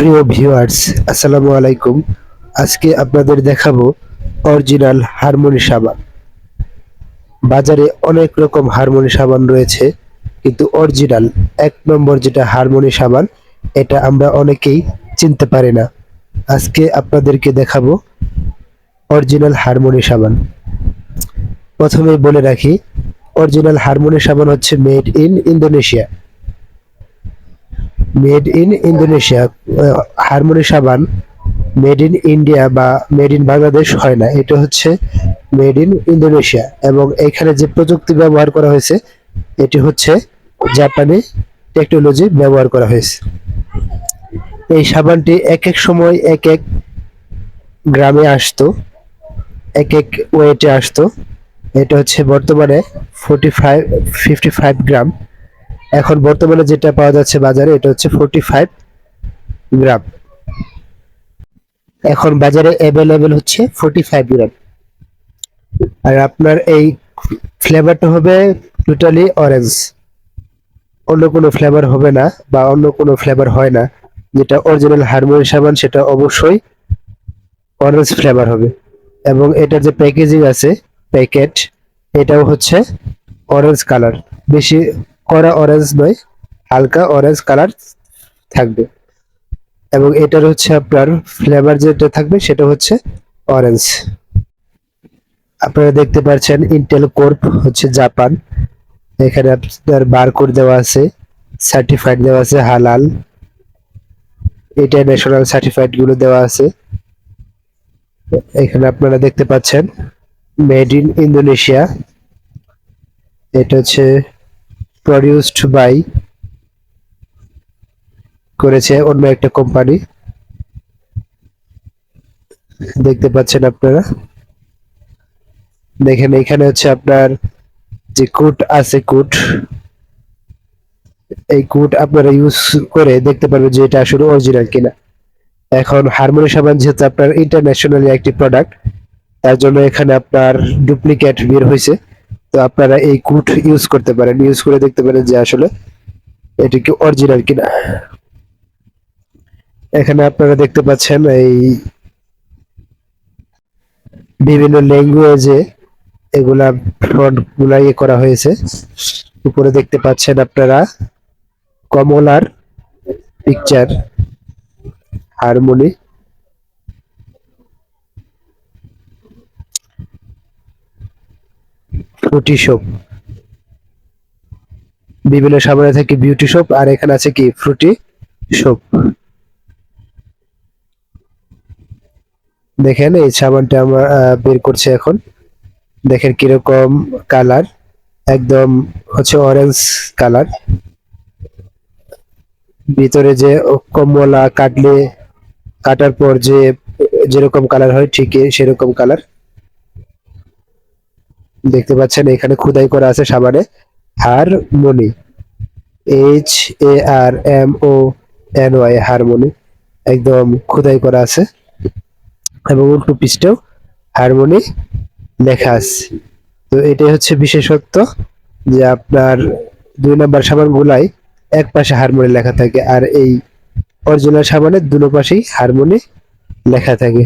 প্রিয় ভিউয়ার্স, আসসালামু আলাইকুম। আজকে আপনাদের দেখাবো অরিজিনাল হারমোনি সাবান। বাজারে অনেক রকম হারমোনি সাবান রয়েছে, কিন্তু অরিজিনাল এক নম্বর যেটা হারমোনি সাবান, এটা আমরা অনেকেই চিনতে পারি না। আজকে আপনাদেরকে দেখাবো অরিজিনাল হারমোনি সাবান। প্রথমে বলে রাখি, অরিজিনাল হারমোনি সাবান হচ্ছে made in Indonesia. Made in Indonesia. Harmony সাবান মেড ইন ইন্ডিয়া বা মেড ইন বাংলাদেশ হয় না, এটা হচ্ছে মেড ইন ইন্দোনেশিয়া। এবং এখানে যে প্রযুক্তি ব্যবহার করা হয়েছে এটি হচ্ছে জাপানি টেকনোলজি ব্যবহার করা হয়েছে। এই সাবানটি এক এক সময় এক এক গ্রামে আসতো, এক এক ওয়েটে আসতো। এটা হচ্ছে বর্তমানে 55 এখন বর্তমানে যেটা পাওয়া যাচ্ছে বাজারে এটা হচ্ছে 45 গ্রাম। এখন বাজারে অ্যাভেলেবেল হচ্ছে 45 গ্রাম। আর আপনার এই ফ্লেভারটা হবে টোটালি অরেঞ্জ, অন্য কোনো ফ্লেভার হবে না বা অন্য কোনো ফ্লেভার হয় না। যেটা অরিজিনাল হারমোনি সাবান সেটা অবশ্যই অরেঞ্জ ফ্লেভার হবে। এবং এটার যে প্যাকেজিং আছে, প্যাকেট, এটাও হচ্ছে অরেঞ্জ কালার। বেশি কড়া অরেঞ্জ নয়, হালকা অরেঞ্জ কালার থাকবে। এবং এটার হচ্ছে আপনার ফ্লেভার যেটা থাকবে সেটা হচ্ছে অরেঞ্জ। আপনারা দেখতে পাচ্ছেন ইন্টেল কোর্প হচ্ছে জাপান। এখানে আপনার বারকোড দেওয়া আছে, সার্টিফাইড দেওয়া আছে, হালাল ইন্টারন্যাশনাল সার্টিফাইড গুলো দেওয়া আছে। এখানে আপনারা দেখতে পাচ্ছেন মেড ইন ইন্দোনেশিয়া। এটা হচ্ছে প্রডিউসড বাই, করেছে অন্য একটা কোম্পানি। দেখতে পাচ্ছেন আপনারা, দেখেন এখানে হচ্ছে আপনার যে কোড আছে, কোড, এই কোড আপনারা ইউজ করে দেখতে পারবেন যে এটা আসলে অরিজিনাল কিনা। এখন হারমোনি সাবান যেহেতু আপনার ইন্টারন্যাশনালি একটি প্রোডাক্ট, তার জন্য এখানে আপনার ডুপ্লিকেট বের হয়েছে। তো আপনারা এই কোড ইউজ করতে পারেন, ইউজ করে দেখতে পারেন যে আসলে এটা কি অরিজিনাল কিনা। এখানে আপনারা দেখতে পাচ্ছেন এই বিভিন্ন ল্যাঙ্গুয়েজে এগুলা ফন্ট গুলা ইয়ে করা হয়েছে। উপরে দেখতে পাচ্ছেন আপনারা কমলার পিকচার, হারমোনি। ফ্রুটি শপ, বিভিন্ন সাবানে থাকে বিউটি শপ, আর এখানে আছে কি ফ্রুটি শপ। দেখেন এই সাবানটা আমরা বের করছে এখন। দেখেন কিরকম কালার, একদম হচ্ছে অরেঞ্জ কালার। ভিতরে যে কমলা কাটলে, কাটার পর যে যেরকম কালার হয় ঠিক সেরকম কালার। দেখতে পাচ্ছেন এখানে খোদাই করা আছে সাবানে হারমোনি, HARMONY, হারমোনি একদম খোদাই করা আছে। এবং উল্টো পৃষ্ঠেও হারমোনি লেখা আছে। তো এটাই হচ্ছে বিশেষত্ব, যে আপনার 2 নম্বর সাবান গুলাই এক পাশে হারমোনি লেখা থাকে, আর এই অরিজিনাল সাবানের দুনো পাশেই হারমোনি লেখা থাকে।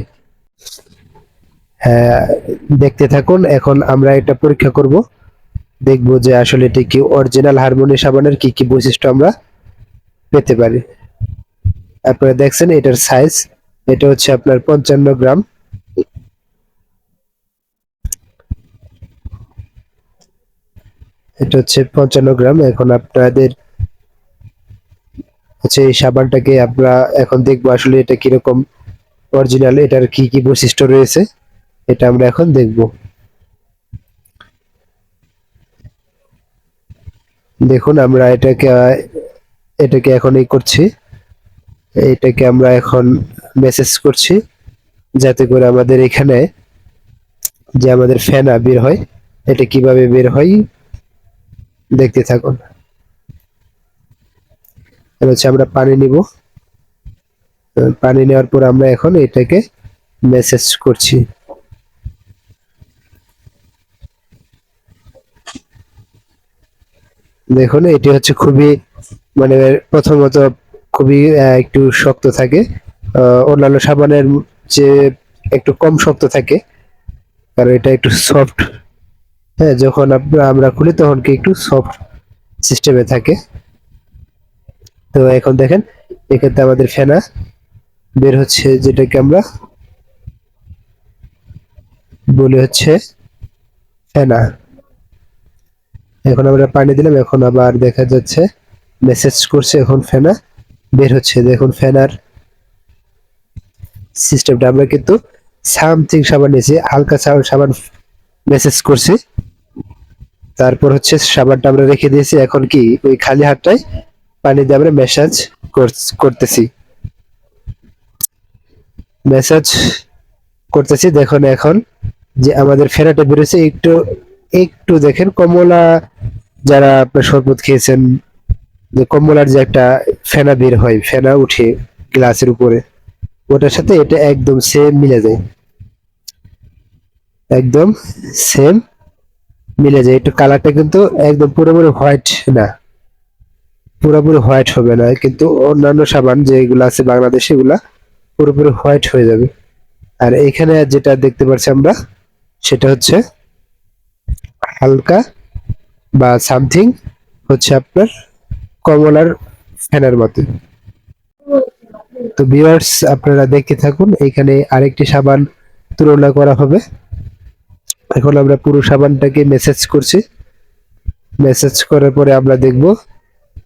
হ্যাঁ, দেখতে থাকুন। এখন আমরা এটা পরীক্ষা করব, দেখবো যে আসলে এটা কি অরিজিনাল হারমোনি সাবানের কি কি বৈশিষ্ট্য আমরা পেতে পারি। আপনারা দেখছেন এটার সাইজ, এটা হচ্ছে আপনার 55 গ্রাম। এটা হচ্ছে 55 গ্রাম। এখন আপনাদের হচ্ছে এই সাবানটাকে আমরা এখন দেখবো আসলে এটা কিরকম অরিজিনাল, এটার কি কি বৈশিষ্ট্য রয়েছে এটা আমরা এখন দেখব। দেখুন আমরা এটাকে এখন এই করছি, এটাকে আমরা এখন মেসেজ করছি, যাতে করে আমাদের এখানে যে আমাদের ফেনা বের হয়, এটা কিভাবে বের হয় দেখতে থাকুন। হচ্ছে আমরা পানি নিব, পানি নেওয়ার পর আমরা এখন এটাকে মেসেজ করছি। দেখুন এটি হচ্ছে খুবই, মানে প্রথমত খুবই একটু শক্ত থাকে। অন্যান্য সাবানের যে একটু কম শক্ত থাকে, কারণ এটা একটু সফট। হ্যাঁ, যখন আমরা খুলি তখন কি একটু সফট সিস্টেমে থাকে। তো এখন দেখেন এক্ষেত্রে আমাদের ফেনা বের হচ্ছে, যেটাকে আমরা বলি হচ্ছে ফেনা। এখন আমরা পানি দিলাম, এখন আবার দেখা যাচ্ছে মেসেজ করছে, এখন ফেনা বের হচ্ছে। দেখুন ফেনার সিস্টেমটা, আমরা কিন্তু সামথিং সাবান নিয়েছি, হালকা সাবান মেসেজ করছি, তারপর হচ্ছে সাবানটা আমরা রেখে দিয়েছি। এখন কি ওই খালি হাতটাই পানি দিয়ে আমরা মেসাজ করতেছি, মেসাজ করতেছি। দেখুন এখন যে আমাদের ফেনাটা বেরোচ্ছে, একটু একটু দেখেন কমলা, যারা আপনার শরবত খেয়েছেন, যে কমলার যে একটা ফেনা বের হয়, ফেনা উঠে গ্লাসের উপরে, ওটার সাথে এটা একদম সেম মিলে যায়, একদম সেম মিলে যায়। একটু কালারটা কিন্তু একদম পুরোপুরি হোয়াইট না, পুরোপুরি হোয়াইট হবে না, কিন্তু অন্যান্য সাবান যেগুলো আছে বাংলাদেশে, এগুলা পুরোপুরি হোয়াইট হয়ে যাবে। আর এখানে যেটা দেখতে পাচ্ছি আমরা, সেটা হচ্ছে হালকা বা সামথিং হচ্ছে আপনার কমলার ফেনার মতো। তো ভিউয়ার্স, আপনারা দেখতে থাকুন, এখানে আরেকটি সাবান তুলনা করা হবে। এখন আমরা পুরো সাবানটাকে মেসেজ করছি, মেসেজ করার পরে আমরা দেখব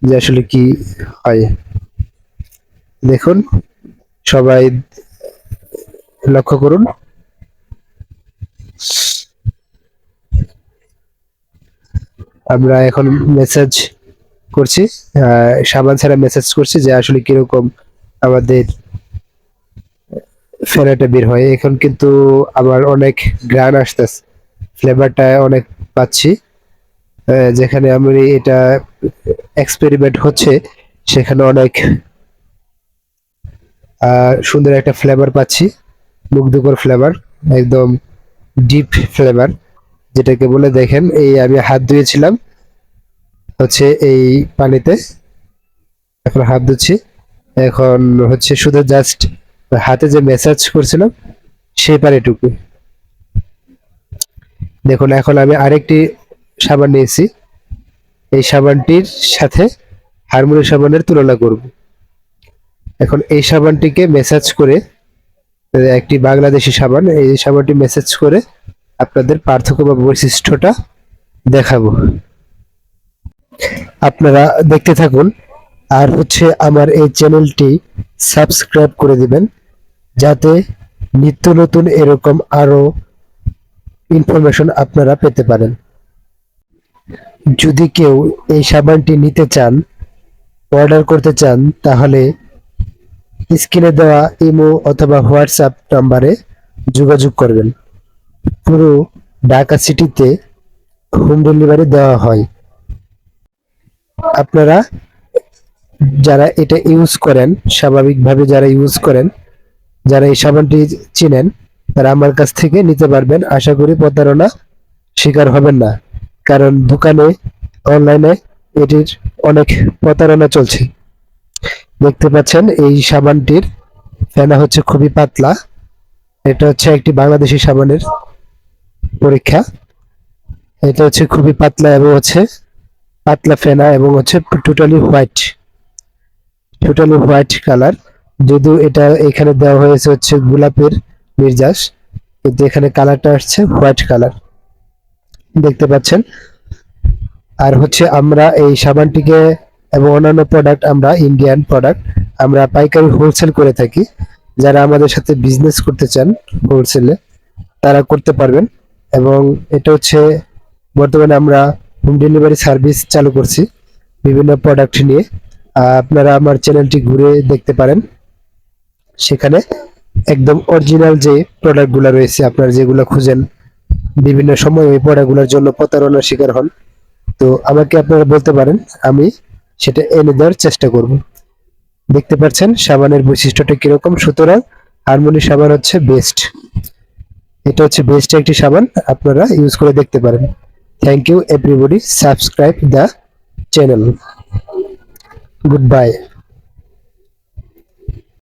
যে আসলে কি হয়। দেখুন, সবাই লক্ষ্য করুন, আমরা এখন মেসেজ করছি, সাবান ছাড়া মেসেজ করছি যে আসলে কিরকম আমাদের ফেনাটা বের হয়। এখন কিন্তু আমার অনেক গ্রান আসতেছে, ফ্লেভারটা অনেক পাচ্ছি। যেখানে আমি এটা এক্সপেরিমেন্ট হচ্ছে, সেখানে অনেক সুন্দর একটা ফ্লেভার পাচ্ছি, মুগ্ধকর ফ্লেভার, একদম ডিপ ফ্লেভার যেটাকে বলে। দেখেন এই আমি হাত ধুয়েছিলাম হচ্ছে এই পানিতে, এখন হাত ধুচ্ছি, এখন হচ্ছে শুধু জাস্ট হাতে যে ম্যাসাজ করছিলাম সেই পানিটুকু। দেখুন এখন আমি আরেকটি সাবান নিয়েছি, এই সাবানটির সাথে হারমোনি সাবানের তুলনা করব। এখন এই সাবানটিকে মেসাজ করে, একটি বাংলাদেশি সাবান, এই সাবানটি মেসেজ করে আপনাদের পার্থক্য বা বৈশিষ্ট্যটা দেখাবো, আপনারা দেখতে থাকুন। আর হচ্ছে আমার এই চ্যানেলটি সাবস্ক্রাইব করে দিবেন, যাতে নিত্য নতুন এরকম আরো ইনফরমেশন আপনারা পেতে পারেন। যদি কেউ এই সাবানটি নিতে চান, অর্ডার করতে চান, তাহলে স্ক্রিনে দেওয়া ইমো অথবা হোয়াটসঅ্যাপ নাম্বারে যোগাযোগ করবেন। পুরো ঢাকা সিটিতে হোম ডেলিভারি দেওয়া হয়। আপনারা যারা এটা ইউজ করেন, স্বাভাবিকভাবে যারা ইউজ করেন, যারা এই সাবানটি চিনেন, তারা আমার কাছ থেকে নিতে পারবেন। আশা করি প্রতারণা শিকার হবেন না, কারণ দোকানে, অনলাইনে এটির অনেক প্রতারণা চলছে। দেখতে পাচ্ছেন এই সাবানটির ফেনা হচ্ছে খুবই পাতলা, এটা হচ্ছে একটি বাংলাদেশি সাবানের পরীক্ষা। এটা হচ্ছে খুবই পাতলা এবং হচ্ছে পাতলা ফেনা, এবং হচ্ছে totally white, totally white colour. যদিও এটা এখানে দেওয়া হয়েছে হচ্ছে গোলাপের নির্যাস, কিন্তু এখানে কালারটা আসছে হোয়াইট কালার, দেখতে পাচ্ছেন। আর হচ্ছে আমরা এই সাবানটিকে এবং অন্যান্য প্রোডাক্ট, আমরা ইন্ডিয়ান প্রোডাক্ট আমরা পাইকারি হোলসেল করে থাকি। যারা আমাদের সাথে বিজনেস করতে চান হোলসেলে, তারা করতে পারবেন। এবং এটা হচ্ছে বর্তমানে আমরা হোম ডেলিভারি সার্ভিস চালু করছি বিভিন্ন প্রোডাক্ট নিয়ে। আপনারা আমার চ্যানেলটি ঘুরে দেখতে পারেন, সেখানে একদম অরিজিনাল যে প্রোডাক্টগুলো রয়েছে, আপনারা যেগুলো খুঁজেন, বিভিন্ন সময় ওই প্রোডাক্টগুলোর জন্য প্রতারণার শিকার হন, তো আমাকে আপনারা বলতে পারেন, আমি সেটা এনে দেওয়ার চেষ্টা করব। দেখতে পাচ্ছেন সাবানের বৈশিষ্ট্যটা কিরকম। সুতরাং হারমোনি সাবান হচ্ছে বেস্ট, এটা হচ্ছে বেস্ট একটি সাবান, আপনারা ইউজ করে দেখতে পারেন। Thank you everybody, subscribe the channel. Good by.